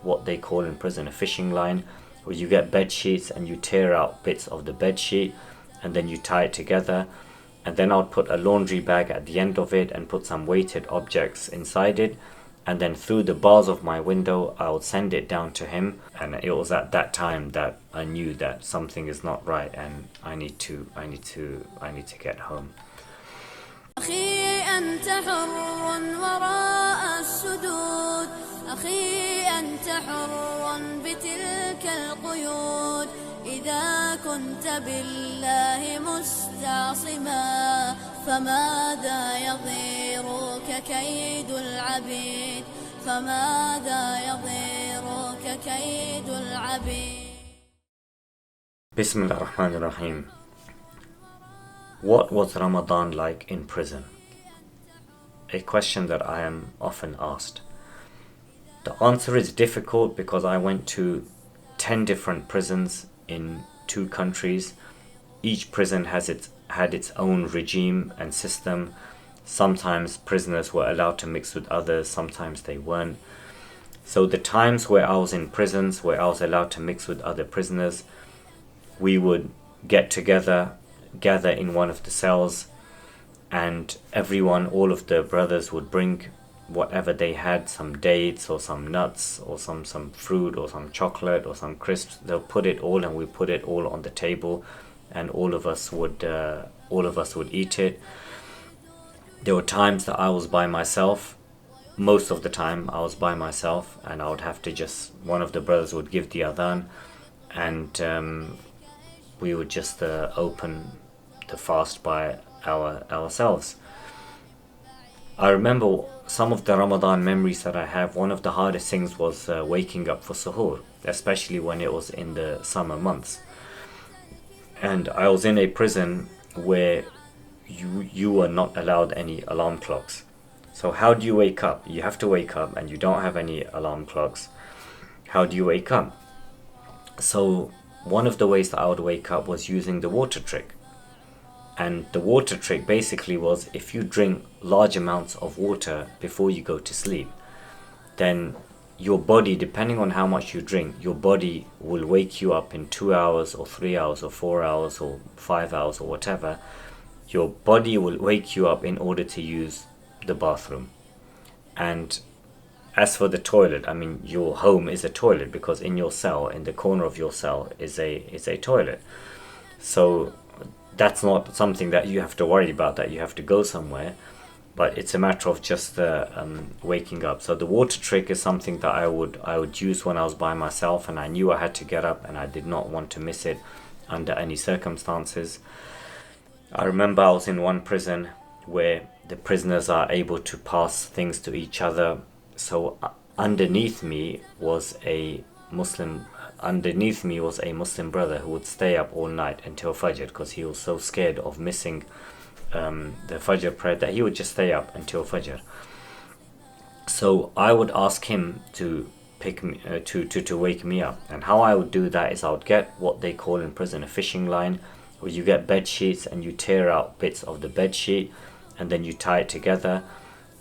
what they call in prison a fishing line, where you get bed sheets and you tear out bits of the bed sheet and then you tie it together, and then I would put a laundry bag at the end of it and put some weighted objects inside it, and then through the bars of my window I would send it down to him. And it was at that time that I knew that something is not right and I need to get home. أخي أنت حر وراء السدود أخي أنت حر بتلك القيود إذا كنت بالله مستعصما فماذا يضيرك كيد العبيد فماذا يضيرك كيد العبيد. Bismillah ar-Rahman ar-Rahim. What was Ramadan like in prison? A question that I am often asked. The answer is difficult because I went to 10 different prisons in 2 countries. Each prison had its own regime and system. Sometimes prisoners were allowed to mix with others, sometimes they weren't. So the times where I was in prisons, where I was allowed to mix with other prisoners, we would get together, gather in one of the cells, and everyone, all of the brothers would bring whatever they had, some dates or some nuts or some fruit or some chocolate or some crisps. They'll put it all, and we put it all on the table, and all of us would eat it. There were times that I was by myself. Most of the time I was by myself, and I would have to one of the brothers would give the adhan, and we would just open the fast by ourselves. I remember some of the Ramadan memories that I have. One of the hardest things was waking up for suhoor, especially when it was in the summer months. And I was in a prison where you were not allowed any alarm clocks. So how do you wake up? You have to wake up and you don't have any alarm clocks. How do you wake up? So one of the ways that I would wake up was using the water trick. And the water trick basically was, if you drink large amounts of water before you go to sleep, then your body, depending on how much you drink, your body will wake you up in 2 hours or 3 hours or 4 hours or 5 hours or whatever. Your body will wake you up in order to use the bathroom. And as for the toilet, I mean, your home is a toilet, because in your cell, in the corner of your cell, is a toilet. So that's not something that you have to worry about, that you have to go somewhere, but it's a matter of just waking up. So the water trick is something that I would use when I was by myself, and I knew I had to get up, and I did not want to miss it under any circumstances. I remember I was in one prison where the prisoners are able to pass things to each other. So underneath me was a Muslim brother who would stay up all night until Fajr, because he was so scared of missing the Fajr prayer that he would just stay up until Fajr. So I would ask him to pick me to wake me up, and how I would do that is I would get what they call in prison a fishing line, where you get bed sheets and you tear out bits of the bed sheet and then you tie it together,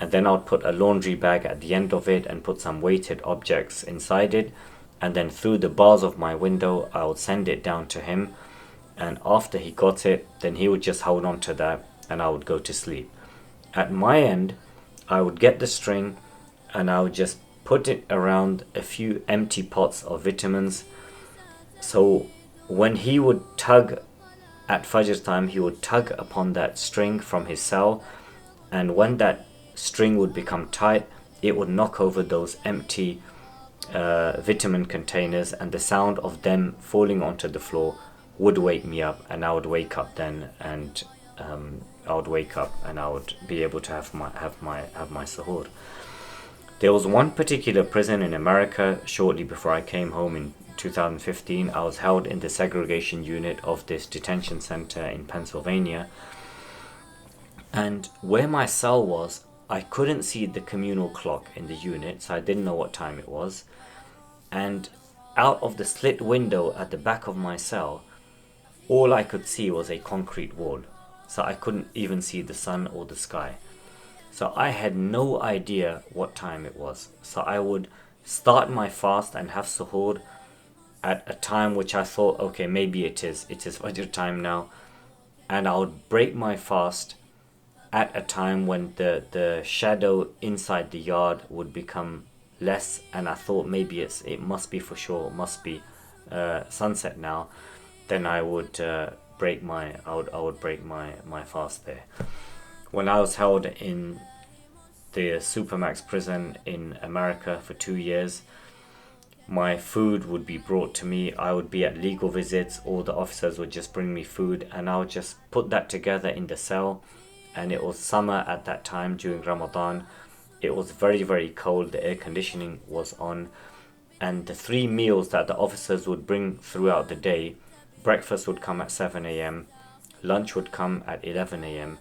and then I would put a laundry bag at the end of it and put some weighted objects inside it, and then through the bars of my window I would send it down to him, and after he got it, then he would just hold on to that and I would go to sleep. At my end, I would get the string and I would just put it around a few empty pots of vitamins. So when he would tug at Fajr time, he would tug upon that string from his cell, and when that string would become tight, it would knock over those empty vitamin containers, and the sound of them falling onto the floor would wake me up, and I would wake up then, and I would be able to have my suhoor. There was one particular prison in America shortly before I came home in 2015. I was held in the segregation unit of this detention center in Pennsylvania, and where my cell was, I couldn't see the communal clock in the unit, so I didn't know what time it was. And out of the slit window at the back of my cell, all I could see was a concrete wall, so I couldn't even see the sun or the sky. So I had no idea what time it was. So I would start my fast and have suhoor at a time which I thought, okay, maybe it is Fajr time now, and I would break my fast at a time when the shadow inside the yard would become less, and I thought maybe it must be for sure, it must be sunset now. Then I would break my fast there. When I was held in the Supermax prison in America for 2 years, my food would be brought to me. I would be at legal visits, all the officers would just bring me food, and I would just put that together in the cell. And it was summer at that time during Ramadan. It was very, very cold, the air conditioning was on, and the 3 meals that the officers would bring throughout the day, breakfast would come at 7 a.m, lunch would come at 11 a.m,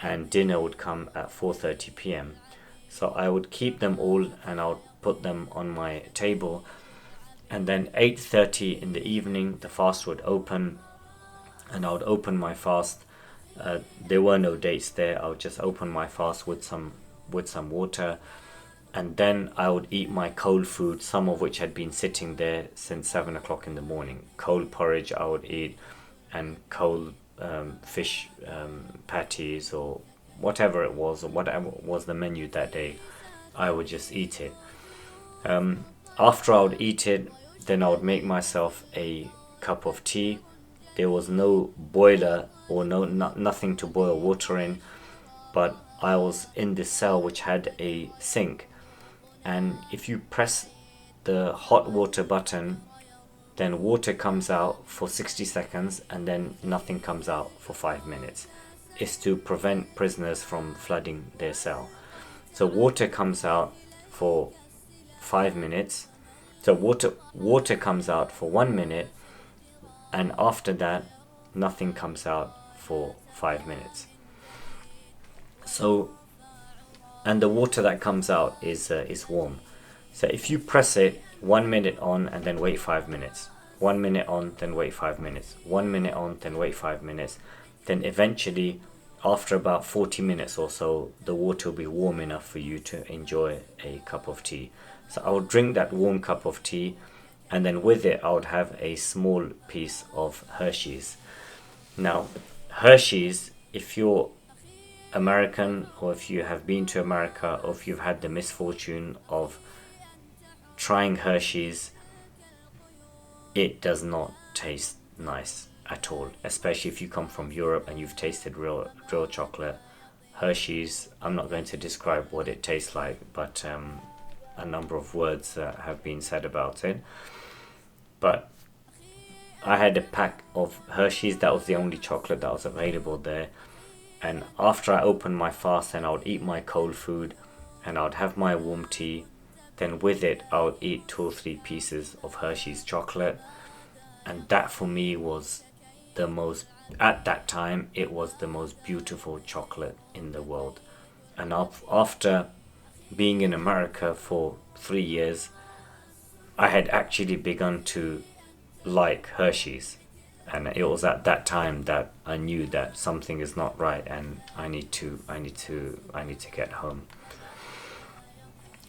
and dinner would come at 4:30 p.m. So I would keep them all and I would put them on my table, and then 8:30 in the evening the fast would open, and I would open my fast. There were no dates there. I would just open my fast with some water, and then I would eat my cold food, some of which had been sitting there since 7 o'clock in the morning. Cold porridge I would eat, and cold fish patties, or whatever it was, or whatever was the menu that day, I would just eat it. After I would eat it, then I would make myself a cup of tea. There was no boiler or nothing to boil water in, but I was in this cell which had a sink, and if you press the hot water button, then water comes out for 60 seconds and then nothing comes out for 5 minutes. It's to prevent prisoners from flooding their cell. So water comes out for 5 minutes. So water comes out for 1 minute, and after that nothing comes out for 5 minutes. So, and the water that comes out is warm. So if you press it 1 minute on and then wait 5 minutes, 1 minute on, then wait 5 minutes, 1 minute on, then wait 5 minutes, then eventually after about 40 minutes or so, the water will be warm enough for you to enjoy a cup of tea. So I would drink that warm cup of tea, and then with it I would have a small piece of Hershey's. Now, Hershey's, if you're American, or if you have been to America, or if you've had the misfortune of trying Hershey's, it does not taste nice at all, especially if you come from Europe and you've tasted real chocolate. Hershey's, I'm not going to describe what it tastes like, but a number of words have been said about it. But I had a pack of Hershey's. That was the only chocolate that was available there, and after I opened my fast, then I would eat my cold food and I would have my warm tea. Then with it I would eat 2 or 3 pieces of Hershey's chocolate, and that for me was the most, at that time it was the most beautiful chocolate in the world. And after being in America for 3 years, I had actually begun to like Hershey's, and it was at that time that I knew that something is not right and I need to get home.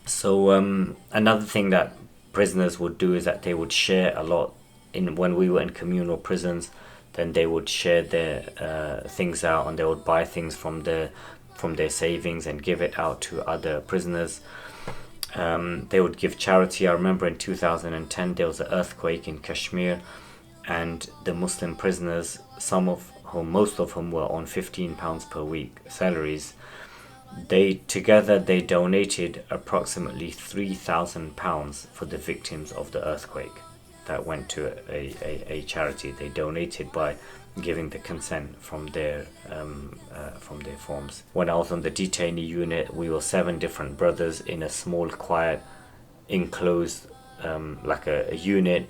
So another thing that prisoners would do is that they would share a lot. When we were in communal prisons, then they would share their things out, and they would buy things from their savings and give it out to other prisoners. They would give charity. I remember in 2010 there was an earthquake in Kashmir, and the Muslim prisoners, most of whom were on £15 per week salaries, they donated approximately £3,000 for the victims of the earthquake. That went to a charity. They donated by giving the consent from their forms. When I was on the detainee unit, we were 7 different brothers in a small, quiet, enclosed like a unit,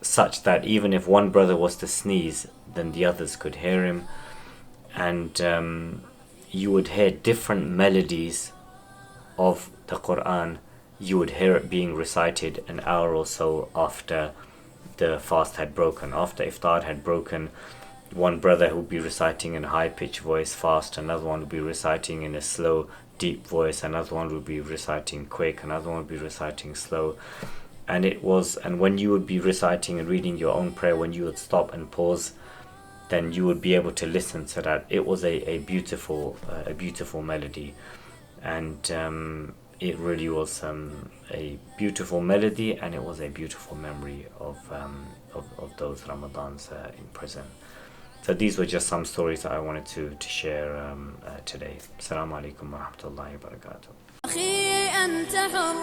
such that even if one brother was to sneeze, then the others could hear him. And you would hear different melodies of the Quran. You would hear it being recited an hour or so after the fast had broken. After iftar had broken, one brother would be reciting in a high-pitched voice fast, another one would be reciting in a slow, deep voice, another one would be reciting quick, another one would be reciting slow. And when you would be reciting and reading your own prayer, when you would stop and pause, then you would be able to listen, so that it was a beautiful melody. And it really was a beautiful melody, and it was a beautiful memory of those Ramadans in prison. So these were just some stories that I wanted to share today. Assalamu alaikum wa rahmatullahi wa barakatuh. أخي أنت حر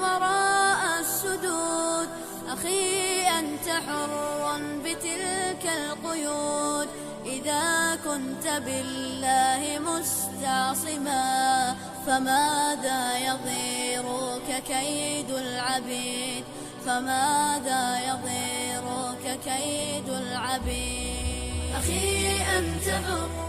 وراء السدود أخي أنت حر بتلك القيود إذا كنت بالله مستعصما فماذا يضيرك كيد العبيد فماذا يضيرك كيد العبيد أخي أنت حر